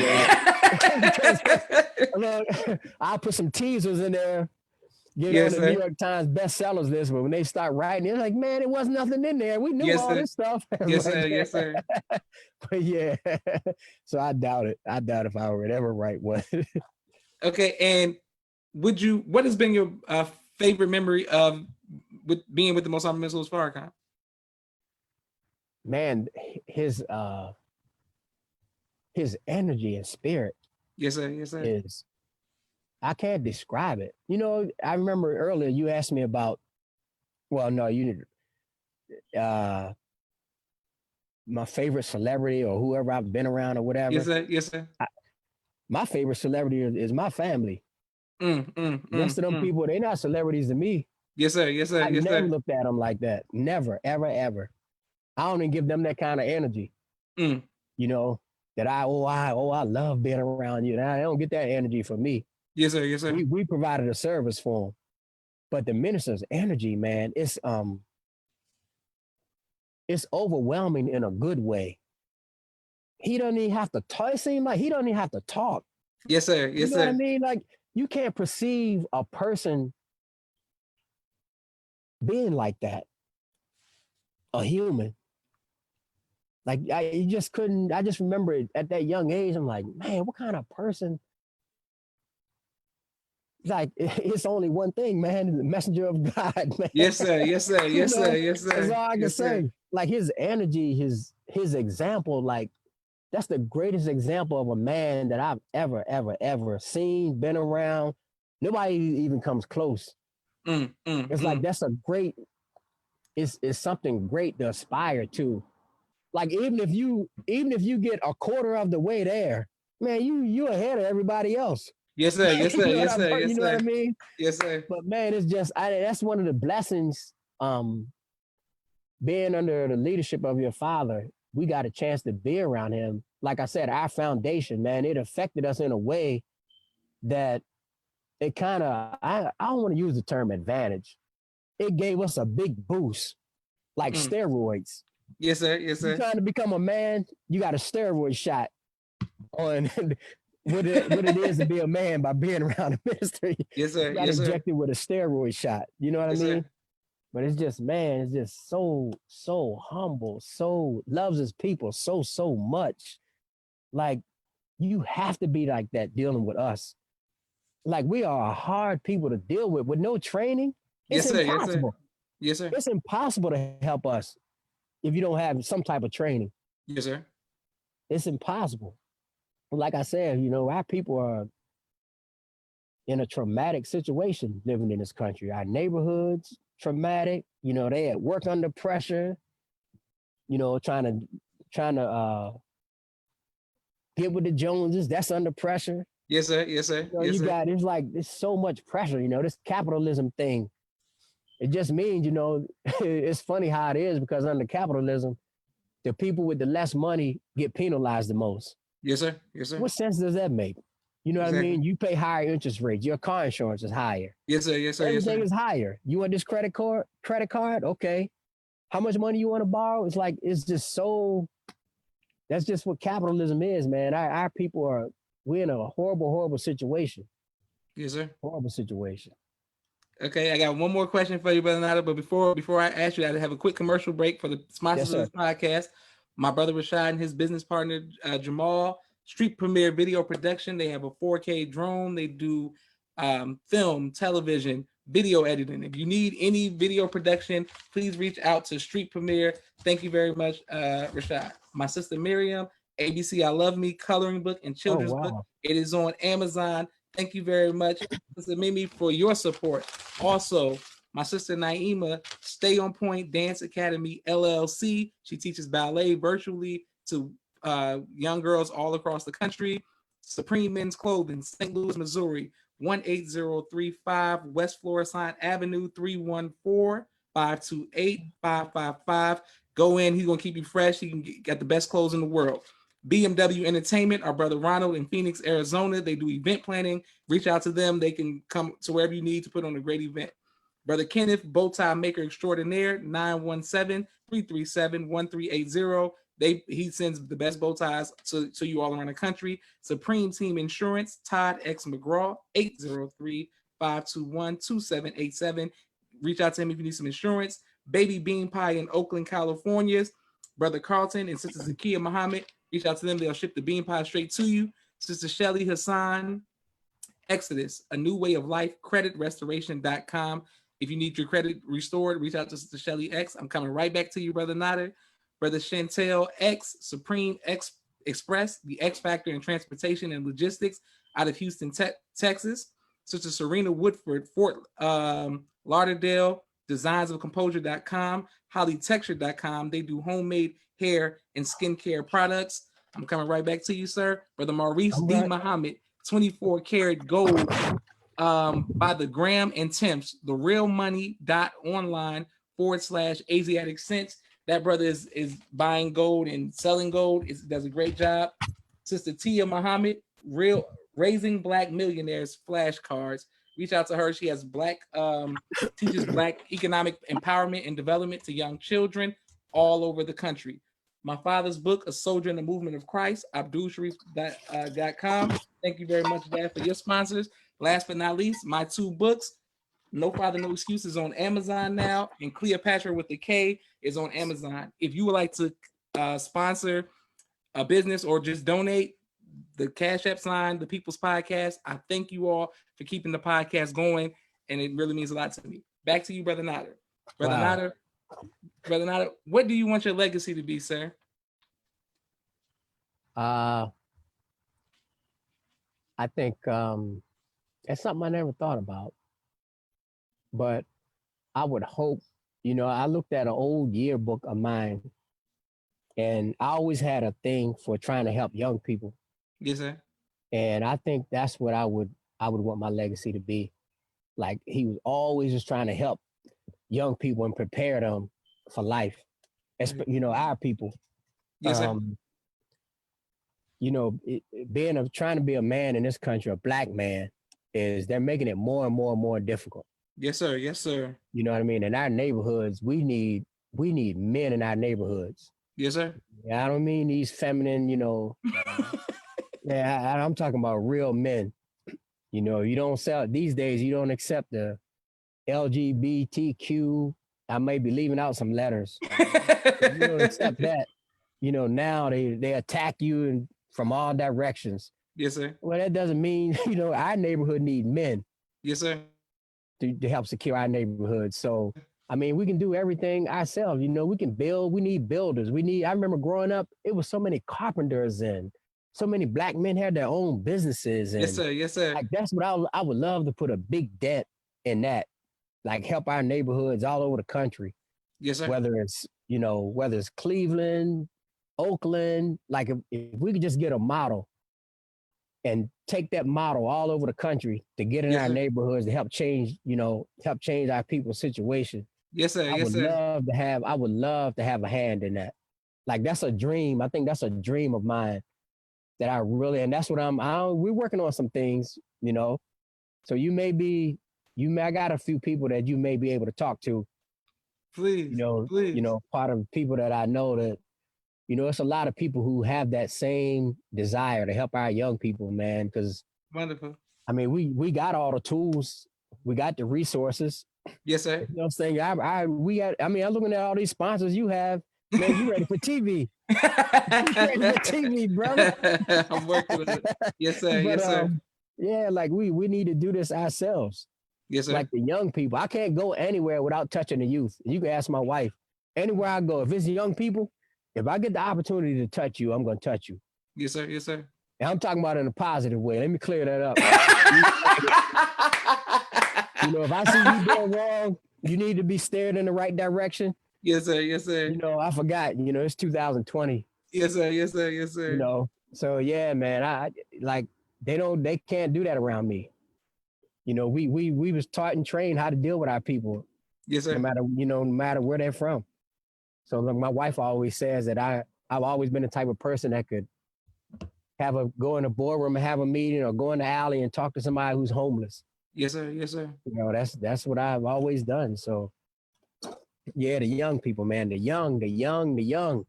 it. I'll put some teasers in there, get on the New York Times bestsellers list, but when they start writing, it's like, man, it was nothing in there. We knew all this stuff. Yes, sir. Yes, sir. But yeah, so I doubt it. I doubt if I would ever write one. Okay, and what has been your favorite memory of being with the Most Honorable Mr. Farrakhan? Man, his energy and spirit. Yes, sir. Yes, sir. I can't describe it. I remember earlier you asked me about. Well, no, you my favorite celebrity or whoever I've been around or whatever. Yes, sir. Yes, sir. My favorite celebrity is my family. Rest of them people, they're not celebrities to me. Yes, sir. Yes, sir. I never looked at them like that. Never, ever, ever. I don't even give them that kind of energy. That I love being around you. I don't get that energy from me. Yes, sir. Yes, sir. We provided a service for them. But the minister's energy, man, it's overwhelming in a good way. He doesn't even have to talk. It seems like he doesn't even have to talk. Yes, sir. Yes, sir. You know what I mean? Like you can't perceive a person being like that. A human. Like you just couldn't. I just remember it at that young age. I'm like, man, what kind of person? Like it's only one thing, man. The messenger of God, man. Yes, sir. Yes, sir. Yes, sir. Yes, sir. That's all I can Yes, sir. say. Like his energy, his example, like that's the greatest example of a man that I've ever seen, been around. Nobody even comes close. It's like that's a great. It's something great to aspire to. Like even if you get a quarter of the way there, man, you ahead of everybody else. Yes, sir. Yes, sir. Yes, sir. You Yes, know what I sir. mean? Yes, sir. But man, it's just that's one of the blessings. Being under the leadership of your father, we got a chance to be around him. Like I said, our foundation, man, it affected us in a way that it kind of I don't want to use the term advantage. It gave us a big boost, like steroids. Yes, sir. Yes, sir. You trying to become a man, you got a steroid shot on what it is to be a man by being around a minister. Yes, sir. You got Yes, injected sir. with a steroid shot. You know what Yes, I mean? sir. But it's just, man, it's just so humble, so loves his people so much. Like you have to be like that dealing with us. Like we are hard people to deal with no training. It's Yes, sir. Yes, sir. impossible. Yes, sir. It's impossible to help us if you don't have some type of training. Yes, sir. It's impossible. Like I said, our people are in a traumatic situation living in this country. Our neighborhoods traumatic. They at work under pressure. Trying to get with the Joneses. That's under pressure. Yes, sir. Yes, sir. Yes, sir. There's so much pressure. This capitalism thing. It just means, it's funny how it is because under capitalism, the people with the less money get penalized the most. Yes, sir. Yes, sir. What sense does that make? You know Exactly. what I mean? You pay higher interest rates. Your car insurance is higher. Yes, sir. Yes, sir. Everything Yes, is higher. You want this credit card? Okay. How much money you want to borrow? It's just so. That's just what capitalism is, man. Our people we're in a horrible situation. Yes, sir. Horrible situation. Okay, I got one more question for you, Brother Nada. But before I ask you, I have a quick commercial break for the sponsors of this podcast. My brother Rashad and his business partner Jamal, Street Premiere Video Production. They have a 4K drone. They do film, television, video editing. If you need any video production, please reach out to Street Premiere. Thank you very much, Rashad. My sister Miriam, ABC I Love Me coloring book and children's book. It is on Amazon. Thank you very much, Sister Mimi, for your support. Also, my sister Naima, Stay on Point Dance Academy LLC. She teaches ballet virtually to young girls all across the country. Supreme Men's Clothing, St. Louis, Missouri, 18035 West Florissant Avenue, 314-528-555. Go in. He's going to keep you fresh. He can get the best clothes in the world. BMW Entertainment, our brother Ronald in Phoenix, Arizona. They do event planning. Reach out to them. They can come to wherever you need to put on a great event. Brother Kenneth, Bowtie Maker Extraordinaire, 917-337-1380. He sends the best bow ties to you all around the country. Supreme Team Insurance, Todd X McGraw, 803-521-2787. Reach out to him if you need some insurance. Baby Bean Pie in Oakland, California. Brother Carlton and Sister Zakiya Muhammad. Reach out to them. They'll ship the bean pie straight to you. Sister Shelly Hassan, Exodus, A New Way of Life, creditrestoration.com. If you need your credit restored, reach out to Sister Shelly X. I'm coming right back to you, Brother Nader. Brother Chantel X, Supreme X Express, the X Factor in Transportation and Logistics out of Houston, Texas. Sister Serena Woodford, Fort Lauderdale, designsofcomposure.com, hollytexture.com. They do homemade hair and skincare products. I'm coming right back to you, sir. Brother Maurice D. Muhammad, 24 karat gold by the gram and temps, therealmoney.online/Asiatic cents. That brother is buying gold and selling gold. Does a great job. Sister Tia Muhammad, Raising Black Millionaires flashcards. Reach out to her. She has teaches Black economic empowerment and development to young children all over the country. My father's book, A Soldier in the Movement of Christ, abdulsharif.com. Thank you very much, Dad, for your sponsors. Last but not least, my two books, No Father, No Excuses on Amazon now, and Cleopatra with the K is on Amazon. If you would like to sponsor a business or just donate, the Cash App sign, the People's Podcast. I thank you all for keeping the podcast going, and it really means a lot to me. Back to you, Brother Nadar. Brother Nadar, what do you want your legacy to be, sir? I think it's something I never thought about, but I would hope, I looked at an old yearbook of mine, and I always had a thing for trying to help young people. Yes, sir. And I think that's what I would want my legacy to be. Like, he was always just trying to help young people and prepare them for life. Our people. Yes, sir. Trying to be a man in this country, a black man, they're making it more and more and more difficult. Yes, sir. Yes, sir. You know what I mean? In our neighborhoods, we need men in our neighborhoods. Yes, sir. Yeah, I don't mean these feminine, yeah, I'm talking about real men. You don't sell these days. You don't accept the LGBTQ. I may be leaving out some letters. You don't accept that. Now they attack you from all directions. Yes, sir. Well, that doesn't mean, our neighborhood need men. Yes, sir. To help secure our neighborhood. So, I mean, we can do everything ourselves. We can build. We need builders. I remember growing up, it was so many carpenters and so many black men had their own businesses. And yes, sir. Yes, sir. Like, that's what I would love to put a big dent in that, like help our neighborhoods all over the country. Yes, sir. Whether it's Cleveland, Oakland, like if we could just get a model and take that model all over the country to get in our neighborhoods to help change our people's situation. Yes, sir. Yes, sir. I would love to have a hand in that. Like, that's a dream. I think that's a dream of mine that and that's what we're working on some things, so I got a few people that you may be able to talk to. Please, please. Part of people that I know that, it's a lot of people who have that same desire to help our young people, man. Because wonderful. I mean, we got all the tools, we got the resources. Yes, sir. You know what I'm saying? I'm looking at all these sponsors you have. Man, you ready for TV? You ready for TV, brother? I'm working with it. Yes, sir. Yes, sir. Yeah, like we need to do this ourselves. Yes, sir. Like the young people. I can't go anywhere without touching the youth. You can ask my wife. Anywhere I go, if it's young people, if I get the opportunity to touch you, I'm going to touch you. Yes, sir. Yes, sir. And I'm talking about it in a positive way. Let me clear that up. If I see you doing wrong, you need to be steered in the right direction. Yes, sir. Yes, sir. I forgot, it's 2020. Yes, sir. Yes, sir. Yes, sir. So yeah, man, they can't do that around me. We was taught and trained how to deal with our people. Yes, sir. No matter where they're from. So like my wife always says that I've always been the type of person that could go in a boardroom and have a meeting, or go in the alley and talk to somebody who's homeless. Yes, sir. Yes, sir. That's what I've always done. So yeah, the young people, man, the young. The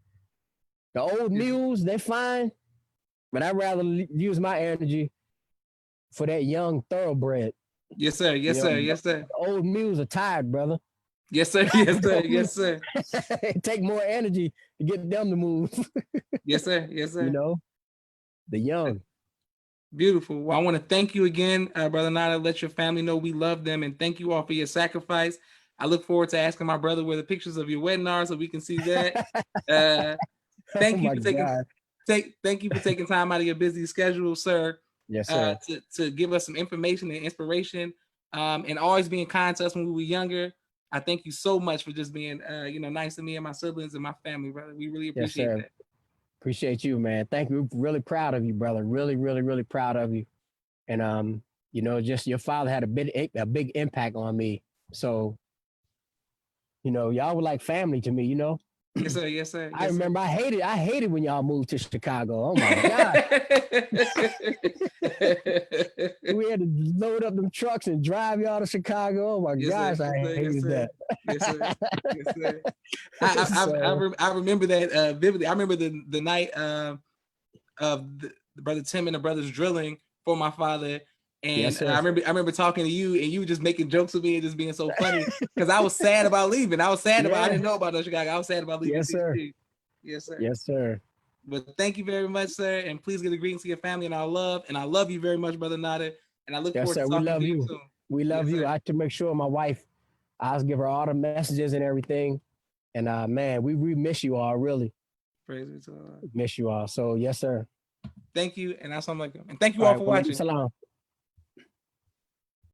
old mules, they're fine, but I'd rather use my energy for that young thoroughbred. Yes, sir. Yes, sir. Yes, sir. The old mules are tired, brother. Yes, sir. Yes, sir. Yes, sir. It take more energy to get them to move. Yes, sir. Yes, sir. The young. Beautiful. Well, I want to thank you again, Brother Nadar. Let your family know we love them, and thank you all for your sacrifice. I look forward to asking my brother where the pictures of your wedding are so we can see that. Thank you for taking time out of your busy schedule, sir. Yes, sir. To give us some information and inspiration, and always being kind to us when we were younger. I thank you so much for just being, nice to me and my siblings and my family, brother. We really appreciate that. Appreciate you, man. Thank you. Really proud of you, brother. Really, really, really proud of you. And just your father had a big impact on me. So, y'all were like family to me, Yes, sir. Yes, sir. Yes, I remember sir. I hated when y'all moved to Chicago. Oh my God. We had to load up them trucks and drive y'all to Chicago. Oh my gosh, I hated that. Yes, sir. Yes, sir. I remember that vividly. I remember the night of the Brother Tim and the brothers drilling for my father. And yes, I remember talking to you, and you were just making jokes with me and just being so funny because I was sad about leaving. I was sad about I didn't know about Chicago. I was sad about leaving. Yes, sir. Yes, sir. Yes, sir. But thank you very much, sir. And please give a greetings to your family and our love. And I love you very much, Brother Nadar. And I look Yes, forward to sir. We talking love to you you. soon. We love Yes, you. sir. I have to make sure my wife, I'll give her all the messages and everything. And man, we miss you all, really. Praise be to Allah. Miss you all. So yes, sir. Thank you. And assalamu alaikum. And thank you All all right, for well, watching. salam.